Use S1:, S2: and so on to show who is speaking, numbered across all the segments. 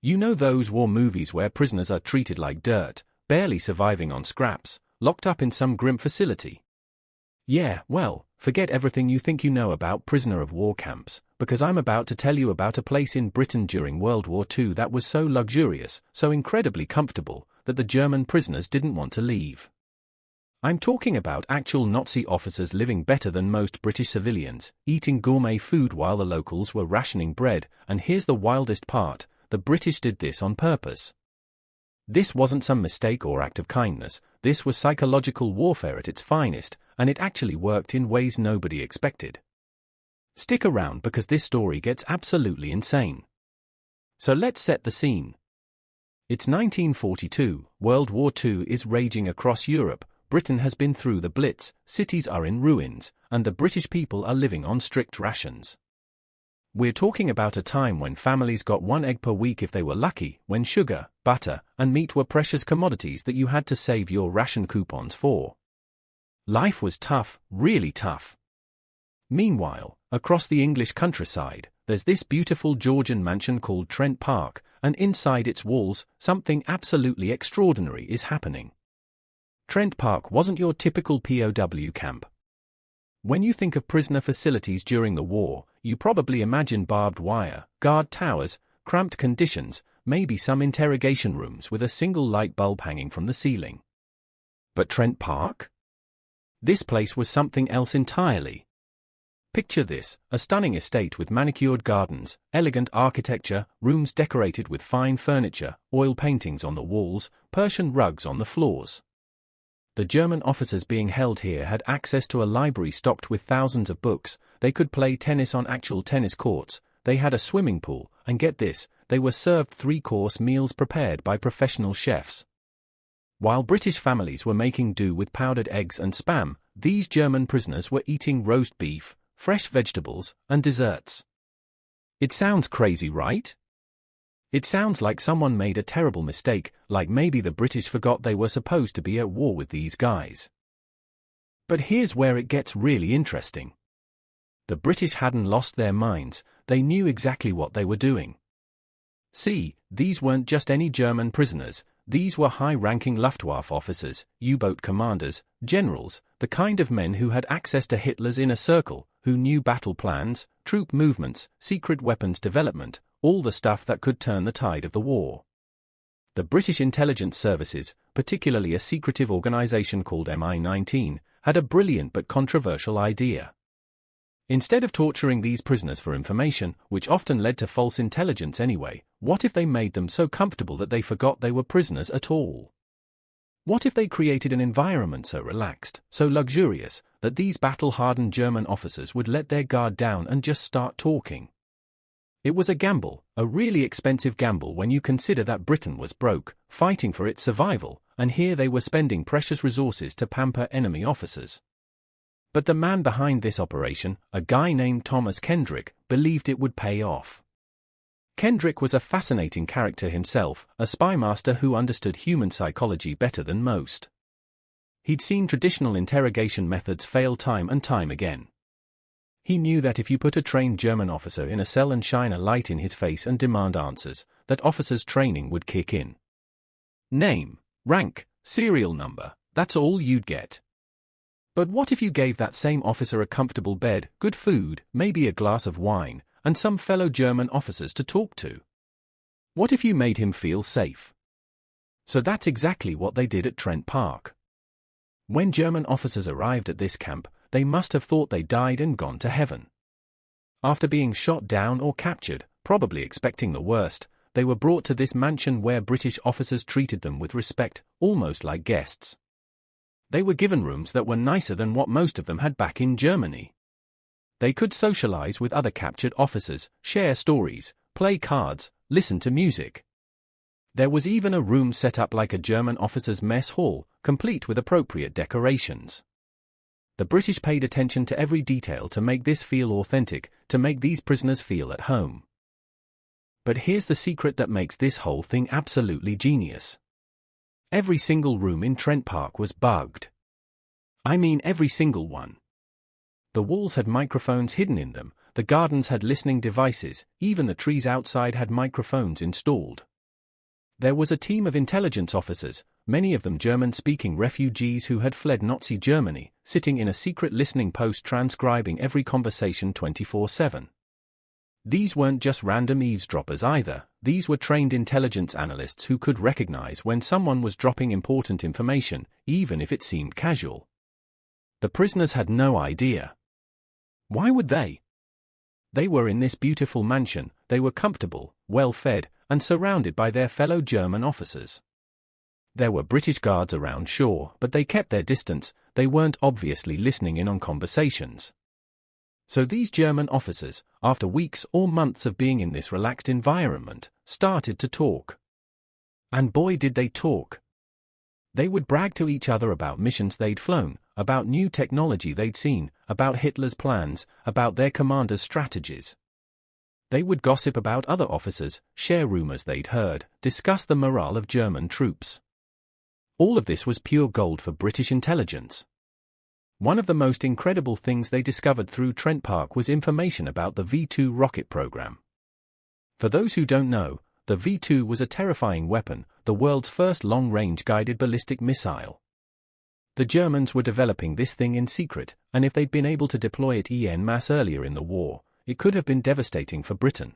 S1: You know those war movies where prisoners are treated like dirt, barely surviving on scraps, locked up in some grim facility? Yeah, well, forget everything you think you know about prisoner of war camps, because I'm about to tell you about a place in Britain during World War II that was so luxurious, so incredibly comfortable, that the German prisoners didn't want to leave. I'm talking about actual Nazi officers living better than most British civilians, eating gourmet food while the locals were rationing bread, and here's the wildest part, the British did this on purpose. This wasn't some mistake or act of kindness, this was psychological warfare at its finest, and it actually worked in ways nobody expected. Stick around because this story gets absolutely insane. So let's set the scene. It's 1942, World War II is raging across Europe, Britain has been through the Blitz, cities are in ruins, and the British people are living on strict rations. We're talking about a time when families got 1 egg per week if they were lucky, when sugar, butter, and meat were precious commodities that you had to save your ration coupons for. Life was tough, really tough. Meanwhile, across the English countryside, there's this beautiful Georgian mansion called Trent Park, and inside its walls, something absolutely extraordinary is happening. Trent Park wasn't your typical POW camp. When you think of prisoner facilities during the war, you probably imagine barbed wire, guard towers, cramped conditions, maybe some interrogation rooms with a single light bulb hanging from the ceiling. But Trent Park? This place was something else entirely. Picture this, a stunning estate with manicured gardens, elegant architecture, rooms decorated with fine furniture, oil paintings on the walls, Persian rugs on the floors. The German officers being held here had access to a library stocked with thousands of books, they could play tennis on actual tennis courts, they had a swimming pool, and get this, they were served 3-course meals prepared by professional chefs. While British families were making do with powdered eggs and spam, these German prisoners were eating roast beef, fresh vegetables, and desserts. It sounds crazy, right? It sounds like someone made a terrible mistake, like maybe the British forgot they were supposed to be at war with these guys. But here's where it gets really interesting. The British hadn't lost their minds, they knew exactly what they were doing. See, these weren't just any German prisoners, these were high-ranking Luftwaffe officers, U-boat commanders, generals, the kind of men who had access to Hitler's inner circle, who knew battle plans, troop movements, secret weapons development, all the stuff that could turn the tide of the war. The British intelligence services, particularly a secretive organization called MI-19, had a brilliant but controversial idea. Instead of torturing these prisoners for information, which often led to false intelligence anyway, what if they made them so comfortable that they forgot they were prisoners at all? What if they created an environment so relaxed, so luxurious, that these battle-hardened German officers would let their guard down and just start talking? It was a gamble, a really expensive gamble when you consider that Britain was broke, fighting for its survival, and here they were spending precious resources to pamper enemy officers. But the man behind this operation, a guy named Thomas Kendrick, believed it would pay off. Kendrick was a fascinating character himself, a spy master who understood human psychology better than most. He'd seen traditional interrogation methods fail time and time again. He knew that if you put a trained German officer in a cell and shine a light in his face and demand answers, that officer's training would kick in. Name, rank, serial number, that's all you'd get. But what if you gave that same officer a comfortable bed, good food, maybe a glass of wine, and some fellow German officers to talk to? What if you made him feel safe? So that's exactly what they did at Trent Park. When German officers arrived at this camp, they must have thought they died and gone to heaven. After being shot down or captured, probably expecting the worst, they were brought to this mansion where British officers treated them with respect, almost like guests. They were given rooms that were nicer than what most of them had back in Germany. They could socialize with other captured officers, share stories, play cards, listen to music. There was even a room set up like a German officer's mess hall, complete with appropriate decorations. The British paid attention to every detail to make this feel authentic, to make these prisoners feel at home. But here's the secret that makes this whole thing absolutely genius. Every single room in Trent Park was bugged. I mean every single one. The walls had microphones hidden in them, the gardens had listening devices, even the trees outside had microphones installed. There was a team of intelligence officers, many of them German-speaking refugees who had fled Nazi Germany, sitting in a secret listening post transcribing every conversation 24/7. These weren't just random eavesdroppers either, these were trained intelligence analysts who could recognize when someone was dropping important information, even if it seemed casual. The prisoners had no idea. Why would they? They were in this beautiful mansion, they were comfortable, well-fed, and surrounded by their fellow German officers. There were British guards around, sure, but they kept their distance, they weren't obviously listening in on conversations. So these German officers, after weeks or months of being in this relaxed environment, started to talk. And boy did they talk. They would brag to each other about missions they'd flown, about new technology they'd seen, about Hitler's plans, about their commanders' strategies. They would gossip about other officers, share rumors they'd heard, discuss the morale of German troops. All of this was pure gold for British intelligence. One of the most incredible things they discovered through Trent Park was information about the V2 rocket program. For those who don't know, the V2 was a terrifying weapon, the world's first long-range guided ballistic missile. The Germans were developing this thing in secret, and if they'd been able to deploy it en masse earlier in the war, it could have been devastating for Britain.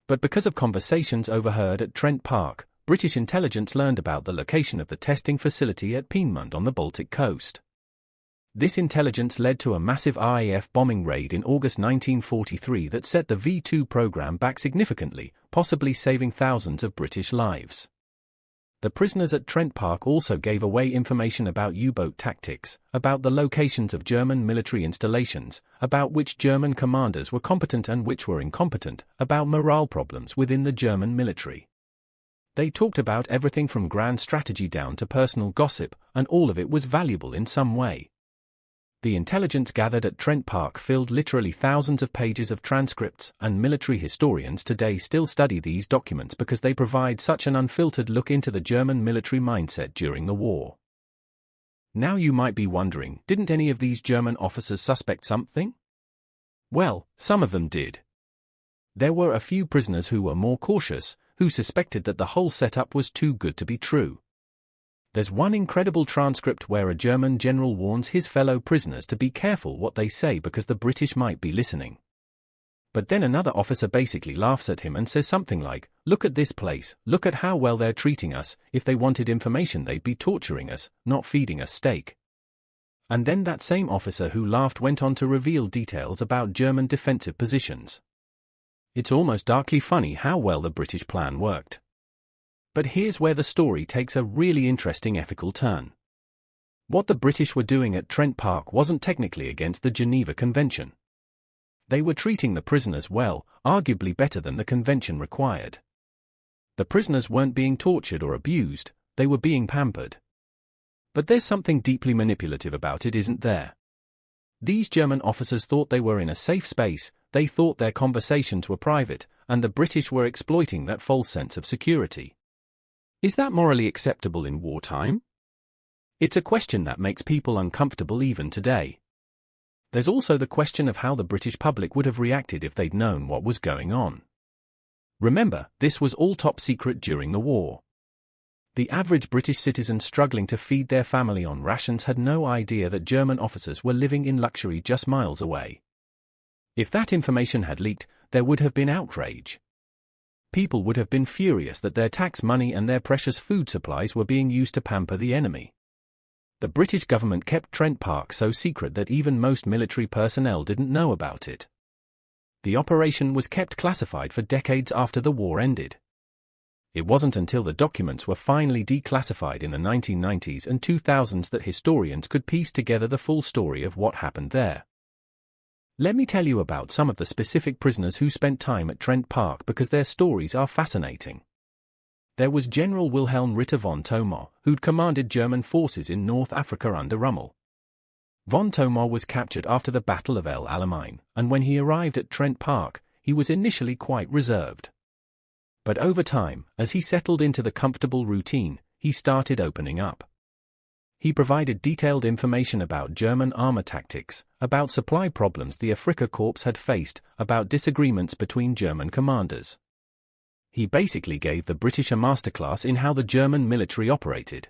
S1: But because of conversations overheard at Trent Park, British intelligence learned about the location of the testing facility at Peenemünde on the Baltic coast. This intelligence led to a massive RAF bombing raid in August 1943 that set the V2 program back significantly, possibly saving thousands of British lives. The prisoners at Trent Park also gave away information about U-boat tactics, about the locations of German military installations, about which German commanders were competent and which were incompetent, about morale problems within the German military. They talked about everything from grand strategy down to personal gossip, and all of it was valuable in some way. The intelligence gathered at Trent Park filled literally thousands of pages of transcripts, and military historians today still study these documents because they provide such an unfiltered look into the German military mindset during the war. Now you might be wondering, didn't any of these German officers suspect something? Well, some of them did. There were a few prisoners who were more cautious, who suspected that the whole setup was too good to be true. There's one incredible transcript where a German general warns his fellow prisoners to be careful what they say because the British might be listening. But then another officer basically laughs at him and says something like, "Look at this place, look at how well they're treating us, if they wanted information they'd be torturing us, not feeding us steak." And then that same officer who laughed went on to reveal details about German defensive positions. It's almost darkly funny how well the British plan worked. But here's where the story takes a really interesting ethical turn. What the British were doing at Trent Park wasn't technically against the Geneva Convention. They were treating the prisoners well, arguably better than the convention required. The prisoners weren't being tortured or abused, they were being pampered. But there's something deeply manipulative about it, isn't there? These German officers thought they were in a safe space, they thought their conversations were private, and the British were exploiting that false sense of security. Is that morally acceptable in wartime? It's a question that makes people uncomfortable even today. There's also the question of how the British public would have reacted if they'd known what was going on. Remember, this was all top secret during the war. The average British citizen struggling to feed their family on rations had no idea that German officers were living in luxury just miles away. If that information had leaked, there would have been outrage. People would have been furious that their tax money and their precious food supplies were being used to pamper the enemy. The British government kept Trent Park so secret that even most military personnel didn't know about it. The operation was kept classified for decades after the war ended. It wasn't until the documents were finally declassified in the 1990s and 2000s that historians could piece together the full story of what happened there. Let me tell you about some of the specific prisoners who spent time at Trent Park because their stories are fascinating. There was General Wilhelm Ritter von Thoma, who'd commanded German forces in North Africa under Rommel. Von Thoma was captured after the Battle of El Alamein, and when he arrived at Trent Park, he was initially quite reserved. But over time, as he settled into the comfortable routine, he started opening up. He provided detailed information about German armor tactics, about supply problems the Afrika Korps had faced, about disagreements between German commanders. He basically gave the British a masterclass in how the German military operated.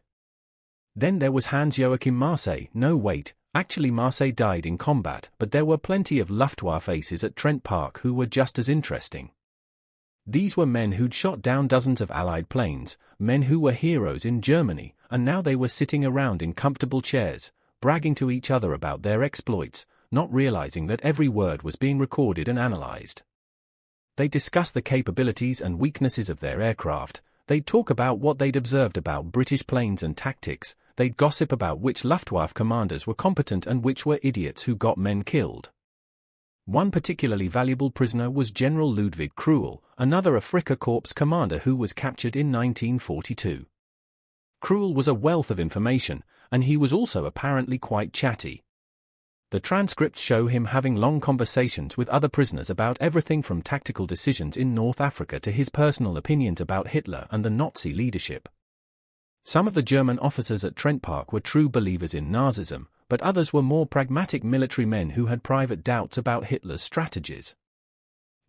S1: Then there was Hans-Joachim Marseille. No wait, actually Marseille died in combat, but there were plenty of Luftwaffe aces at Trent Park who were just as interesting. These were men who'd shot down dozens of Allied planes, men who were heroes in Germany, and now they were sitting around in comfortable chairs, bragging to each other about their exploits, not realizing that every word was being recorded and analyzed. They discussed the capabilities and weaknesses of their aircraft, they'd talk about what they'd observed about British planes and tactics, they'd gossip about which Luftwaffe commanders were competent and which were idiots who got men killed. One particularly valuable prisoner was General Ludwig Cruel, another Afrika Korps commander who was captured in 1942. Cruel was a wealth of information, and he was also apparently quite chatty. The transcripts show him having long conversations with other prisoners about everything from tactical decisions in North Africa to his personal opinions about Hitler and the Nazi leadership. Some of the German officers at Trent Park were true believers in Nazism, but others were more pragmatic military men who had private doubts about Hitler's strategies.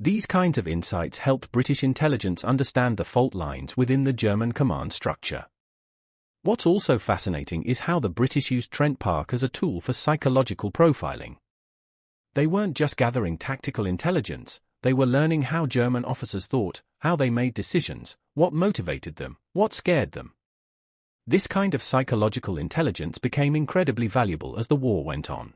S1: These kinds of insights helped British intelligence understand the fault lines within the German command structure. What's also fascinating is how the British used Trent Park as a tool for psychological profiling. They weren't just gathering tactical intelligence, they were learning how German officers thought, how they made decisions, what motivated them, what scared them. This kind of psychological intelligence became incredibly valuable as the war went on.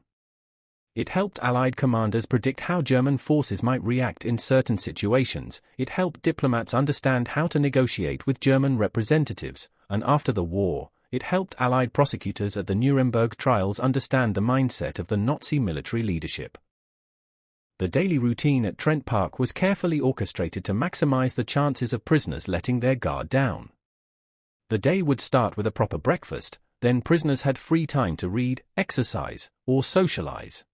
S1: It helped Allied commanders predict how German forces might react in certain situations, it helped diplomats understand how to negotiate with German representatives, and after the war, it helped Allied prosecutors at the Nuremberg trials understand the mindset of the Nazi military leadership. The daily routine at Trent Park was carefully orchestrated to maximize the chances of prisoners letting their guard down. The day would start with a proper breakfast, then prisoners had free time to read, exercise, or socialize.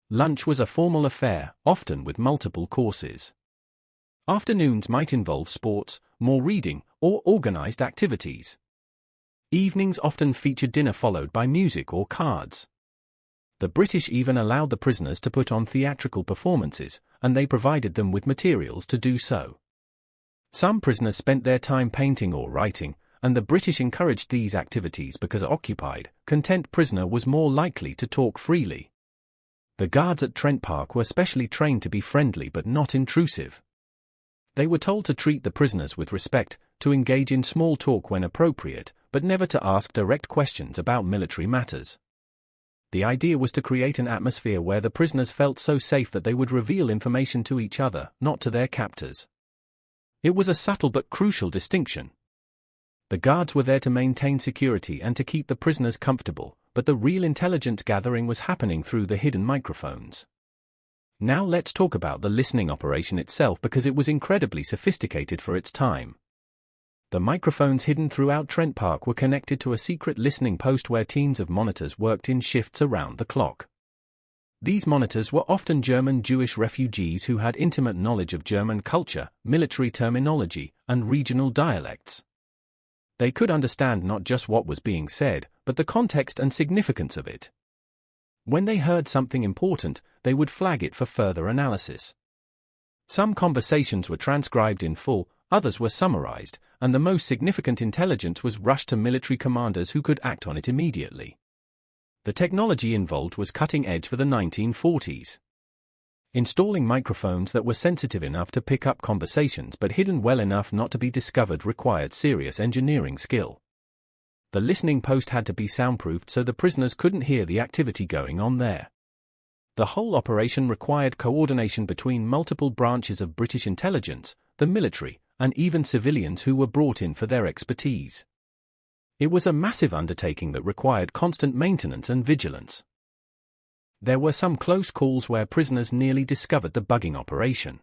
S1: Lunch was a formal affair, often with multiple courses. Afternoons might involve sports, more reading, or organized activities. Evenings often featured dinner followed by music or cards. The British even allowed the prisoners to put on theatrical performances, and they provided them with materials to do so. Some prisoners spent their time painting or writing, and the British encouraged these activities because an occupied, content prisoner was more likely to talk freely. The guards at Trent Park were specially trained to be friendly but not intrusive. They were told to treat the prisoners with respect, to engage in small talk when appropriate, but never to ask direct questions about military matters. The idea was to create an atmosphere where the prisoners felt so safe that they would reveal information to each other, not to their captors. It was a subtle but crucial distinction. The guards were there to maintain security and to keep the prisoners comfortable, but the real intelligence gathering was happening through the hidden microphones. Now let's talk about the listening operation itself because it was incredibly sophisticated for its time. The microphones hidden throughout Trent Park were connected to a secret listening post where teams of monitors worked in shifts around the clock. These monitors were often German Jewish refugees who had intimate knowledge of German culture, military terminology, and regional dialects. They could understand not just what was being said, but the context and significance of it. When they heard something important, they would flag it for further analysis. Some conversations were transcribed in full, others were summarized, and the most significant intelligence was rushed to military commanders who could act on it immediately. The technology involved was cutting edge for the 1940s. Installing microphones that were sensitive enough to pick up conversations but hidden well enough not to be discovered required serious engineering skill. The listening post had to be soundproofed so the prisoners couldn't hear the activity going on there. The whole operation required coordination between multiple branches of British intelligence, the military, and even civilians who were brought in for their expertise. It was a massive undertaking that required constant maintenance and vigilance. There were some close calls where prisoners nearly discovered the bugging operation.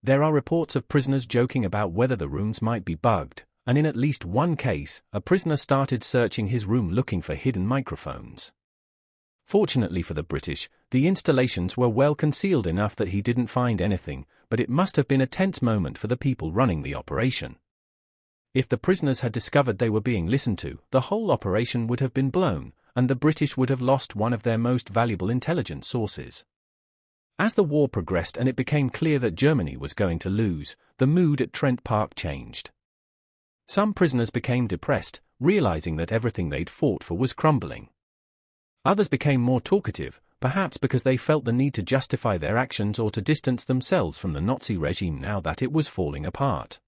S1: There are reports of prisoners joking about whether the rooms might be bugged, and in at least one case, a prisoner started searching his room looking for hidden microphones. Fortunately for the British, the installations were well concealed enough that he didn't find anything, but it must have been a tense moment for the people running the operation. If the prisoners had discovered they were being listened to, the whole operation would have been blown, and the British would have lost one of their most valuable intelligence sources. As the war progressed and it became clear that Germany was going to lose, the mood at Trent Park changed. Some prisoners became depressed, realizing that everything they'd fought for was crumbling. Others became more talkative, perhaps because they felt the need to justify their actions or to distance themselves from the Nazi regime now that it was falling apart.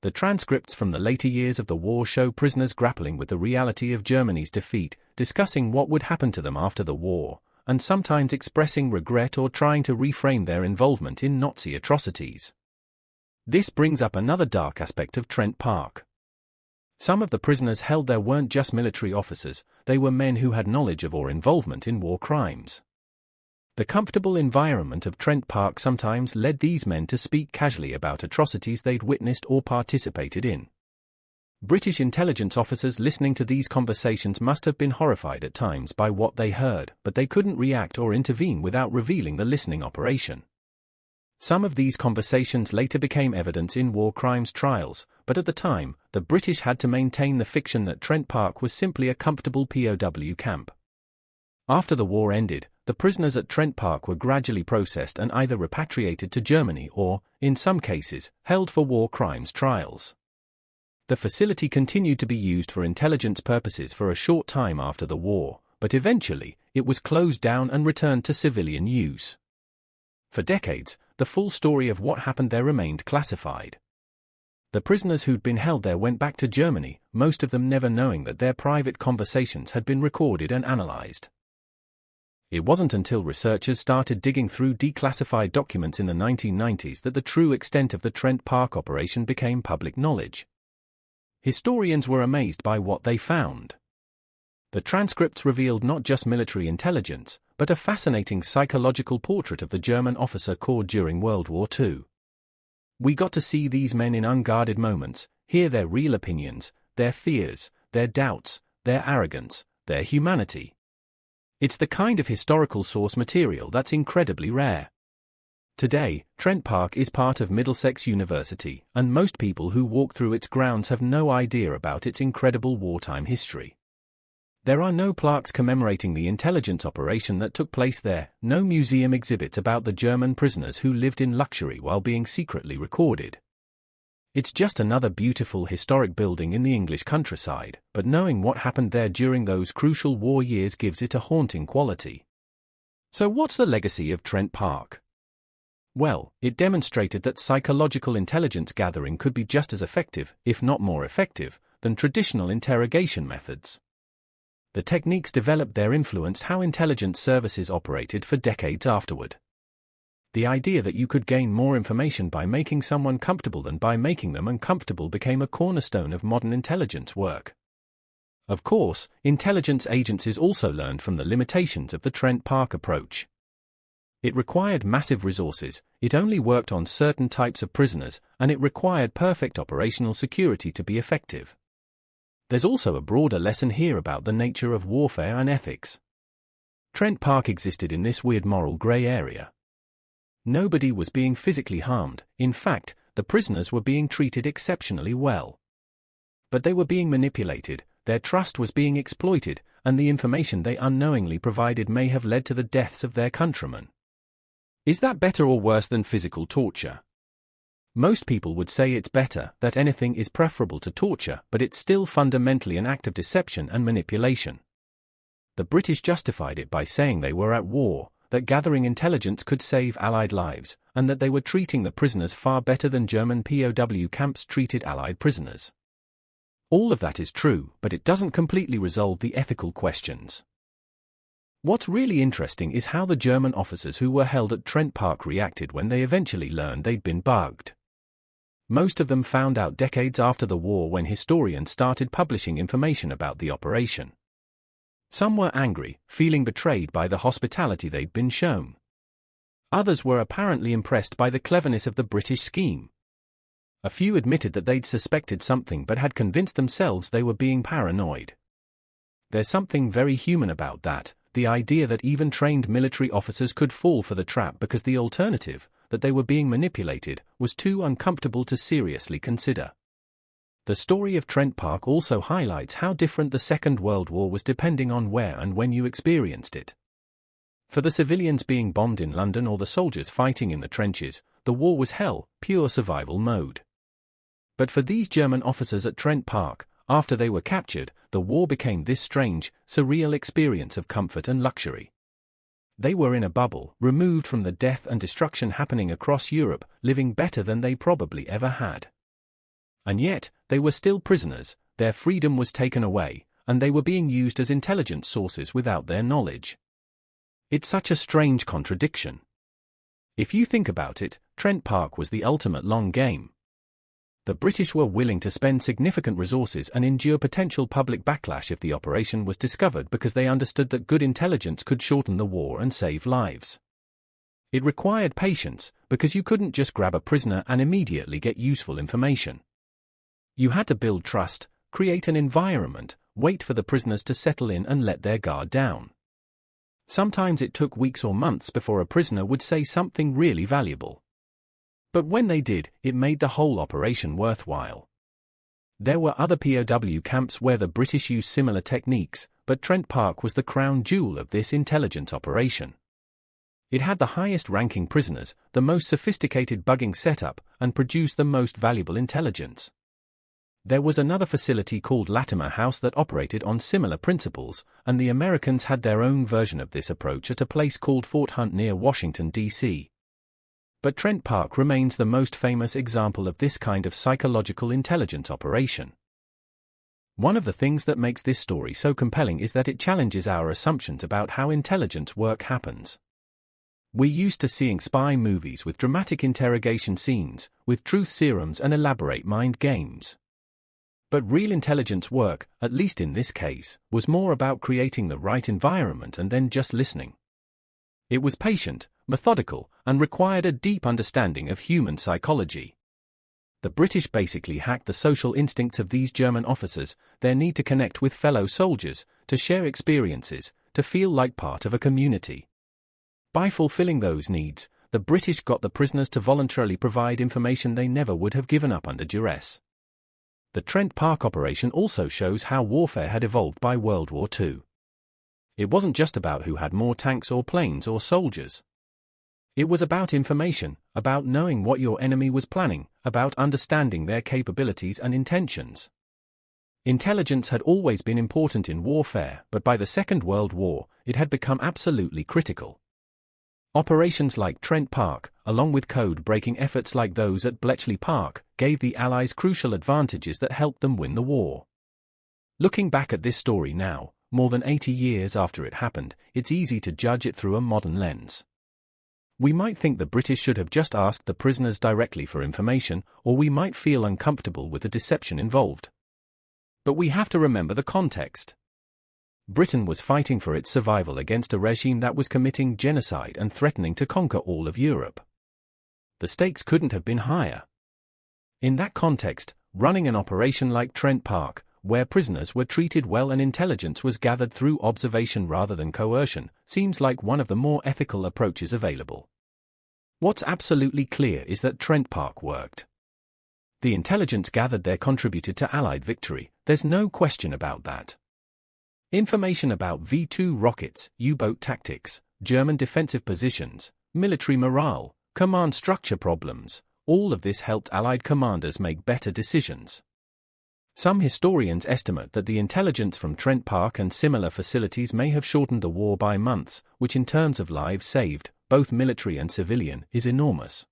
S1: The transcripts from the later years of the war show prisoners grappling with the reality of Germany's defeat, discussing what would happen to them after the war, and sometimes expressing regret or trying to reframe their involvement in Nazi atrocities. This brings up another dark aspect of Trent Park. Some of the prisoners held there weren't just military officers, they were men who had knowledge of or involvement in war crimes. The comfortable environment of Trent Park sometimes led these men to speak casually about atrocities they'd witnessed or participated in. British intelligence officers listening to these conversations must have been horrified at times by what they heard, but they couldn't react or intervene without revealing the listening operation. Some of these conversations later became evidence in war crimes trials, but at the time, the British had to maintain the fiction that Trent Park was simply a comfortable POW camp. After the war ended, the prisoners at Trent Park were gradually processed and either repatriated to Germany or, in some cases, held for war crimes trials. The facility continued to be used for intelligence purposes for a short time after the war, but eventually, it was closed down and returned to civilian use. For decades, the full story of what happened there remained classified. The prisoners who'd been held there went back to Germany, most of them never knowing that their private conversations had been recorded and analyzed. It wasn't until researchers started digging through declassified documents in the 1990s that the true extent of the Trent Park operation became public knowledge. Historians were amazed by what they found. The transcripts revealed not just military intelligence, but a fascinating psychological portrait of the German officer corps during World War II. We got to see these men in unguarded moments, hear their real opinions, their fears, their doubts, their arrogance, their humanity. It's the kind of historical source material that's incredibly rare. Today, Trent Park is part of Middlesex University, and most people who walk through its grounds have no idea about its incredible wartime history. There are no plaques commemorating the intelligence operation that took place there, no museum exhibits about the German prisoners who lived in luxury while being secretly recorded. It's just another beautiful historic building in the English countryside, but knowing what happened there during those crucial war years gives it a haunting quality. So what's the legacy of Trent Park? Well, it demonstrated that psychological intelligence gathering could be just as effective, if not more effective, than traditional interrogation methods. The techniques developed there influenced how intelligence services operated for decades afterward. The idea that you could gain more information by making someone comfortable than by making them uncomfortable became a cornerstone of modern intelligence work. Of course, intelligence agencies also learned from the limitations of the Trent Park approach. It required massive resources, it only worked on certain types of prisoners, and it required perfect operational security to be effective. There's also a broader lesson here about the nature of warfare and ethics. Trent Park existed in this weird moral grey area. Nobody was being physically harmed, in fact, the prisoners were being treated exceptionally well. But they were being manipulated, their trust was being exploited, and the information they unknowingly provided may have led to the deaths of their countrymen. Is that better or worse than physical torture? Most people would say it's better, that anything is preferable to torture, but it's still fundamentally an act of deception and manipulation. The British justified it by saying they were at war, that gathering intelligence could save Allied lives, and that they were treating the prisoners far better than German POW camps treated Allied prisoners. All of that is true, but it doesn't completely resolve the ethical questions. What's really interesting is how the German officers who were held at Trent Park reacted when they eventually learned they'd been bugged. Most of them found out decades after the war when historians started publishing information about the operation. Some were angry, feeling betrayed by the hospitality they'd been shown. Others were apparently impressed by the cleverness of the British scheme. A few admitted that they'd suspected something but had convinced themselves they were being paranoid. There's something very human about that, the idea that even trained military officers could fall for the trap because the alternative, that they were being manipulated, was too uncomfortable to seriously consider. The story of Trent Park also highlights how different the Second World War was depending on where and when you experienced it. For the civilians being bombed in London or the soldiers fighting in the trenches, the war was hell, pure survival mode. But for these German officers at Trent Park, after they were captured, the war became this strange, surreal experience of comfort and luxury. They were in a bubble, removed from the death and destruction happening across Europe, living better than they probably ever had. And yet, they were still prisoners, their freedom was taken away, and they were being used as intelligence sources without their knowledge. It's such a strange contradiction. If you think about it, Trent Park was the ultimate long game. The British were willing to spend significant resources and endure potential public backlash if the operation was discovered because they understood that good intelligence could shorten the war and save lives. It required patience, because you couldn't just grab a prisoner and immediately get useful information. You had to build trust, create an environment, wait for the prisoners to settle in and let their guard down. Sometimes it took weeks or months before a prisoner would say something really valuable. But when they did, it made the whole operation worthwhile. There were other POW camps where the British used similar techniques, but Trent Park was the crown jewel of this intelligence operation. It had the highest-ranking prisoners, the most sophisticated bugging setup, and produced the most valuable intelligence. There was another facility called Latimer House that operated on similar principles, and the Americans had their own version of this approach at a place called Fort Hunt near Washington, D.C. But Trent Park remains the most famous example of this kind of psychological intelligence operation. One of the things that makes this story so compelling is that it challenges our assumptions about how intelligence work happens. We're used to seeing spy movies with dramatic interrogation scenes, with truth serums and elaborate mind games. But real intelligence work, at least in this case, was more about creating the right environment and then just listening. It was patient, methodical, and required a deep understanding of human psychology. The British basically hacked the social instincts of these German officers, their need to connect with fellow soldiers, to share experiences, to feel like part of a community. By fulfilling those needs, the British got the prisoners to voluntarily provide information they never would have given up under duress. The Trent Park operation also shows how warfare had evolved by World War II. It wasn't just about who had more tanks or planes or soldiers. It was about information, about knowing what your enemy was planning, about understanding their capabilities and intentions. Intelligence had always been important in warfare, but by the Second World War, it had become absolutely critical. Operations like Trent Park, along with code-breaking efforts like those at Bletchley Park, gave the Allies crucial advantages that helped them win the war. Looking back at this story now, more than 80 years after it happened, it's easy to judge it through a modern lens. We might think the British should have just asked the prisoners directly for information, or we might feel uncomfortable with the deception involved. But we have to remember the context. Britain was fighting for its survival against a regime that was committing genocide and threatening to conquer all of Europe. The stakes couldn't have been higher. In that context, running an operation like Trent Park, where prisoners were treated well and intelligence was gathered through observation rather than coercion, seems like one of the more ethical approaches available. What's absolutely clear is that Trent Park worked. The intelligence gathered there contributed to Allied victory, there's no question about that. Information about V-2 rockets, U-boat tactics, German defensive positions, military morale, command structure problems, all of this helped Allied commanders make better decisions. Some historians estimate that the intelligence from Trent Park and similar facilities may have shortened the war by months, which in terms of lives saved, both military and civilian, is enormous.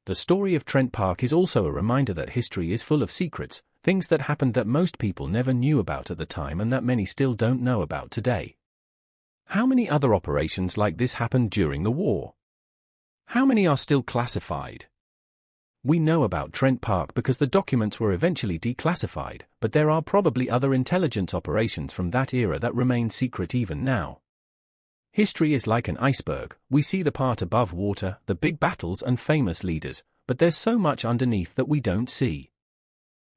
S1: The story of Trent Park is also a reminder that history is full of secrets, things that happened that most people never knew about at the time and that many still don't know about today. How many other operations like this happened during the war? How many are still classified? We know about Trent Park because the documents were eventually declassified, but there are probably other intelligence operations from that era that remain secret even now. History is like an iceberg, we see the part above water, the big battles and famous leaders, but there's so much underneath that we don't see.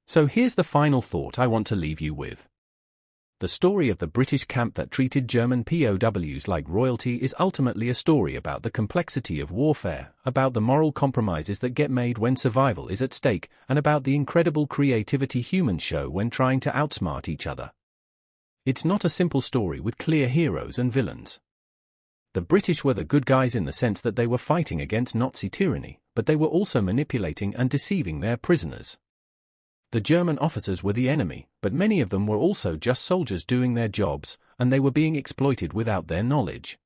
S1: So here's the final thought I want to leave you with. The story of the British camp that treated German POWs like royalty is ultimately a story about the complexity of warfare, about the moral compromises that get made when survival is at stake, and about the incredible creativity humans show when trying to outsmart each other. It's not a simple story with clear heroes and villains. The British were the good guys in the sense that they were fighting against Nazi tyranny, but they were also manipulating and deceiving their prisoners. The German officers were the enemy, but many of them were also just soldiers doing their jobs, and they were being exploited without their knowledge.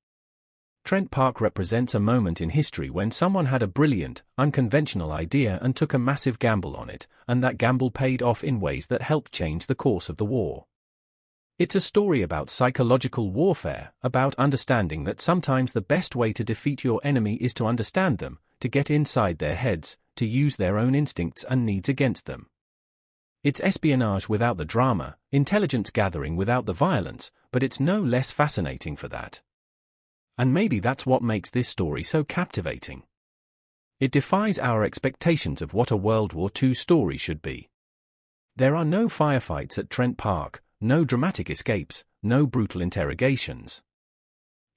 S1: Trent Park represents a moment in history when someone had a brilliant, unconventional idea and took a massive gamble on it, and that gamble paid off in ways that helped change the course of the war. It's a story about psychological warfare, about understanding that sometimes the best way to defeat your enemy is to understand them, to get inside their heads, to use their own instincts and needs against them. It's espionage without the drama, intelligence gathering without the violence, but it's no less fascinating for that. And maybe that's what makes this story so captivating. It defies our expectations of what a World War II story should be. There are no firefights at Trent Park, no dramatic escapes, no brutal interrogations.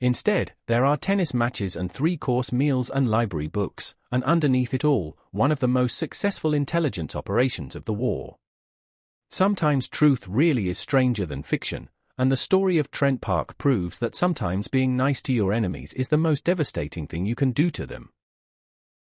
S1: Instead, there are tennis matches and three-course meals and library books, and underneath it all, one of the most successful intelligence operations of the war. Sometimes truth really is stranger than fiction, and the story of Trent Park proves that sometimes being nice to your enemies is the most devastating thing you can do to them.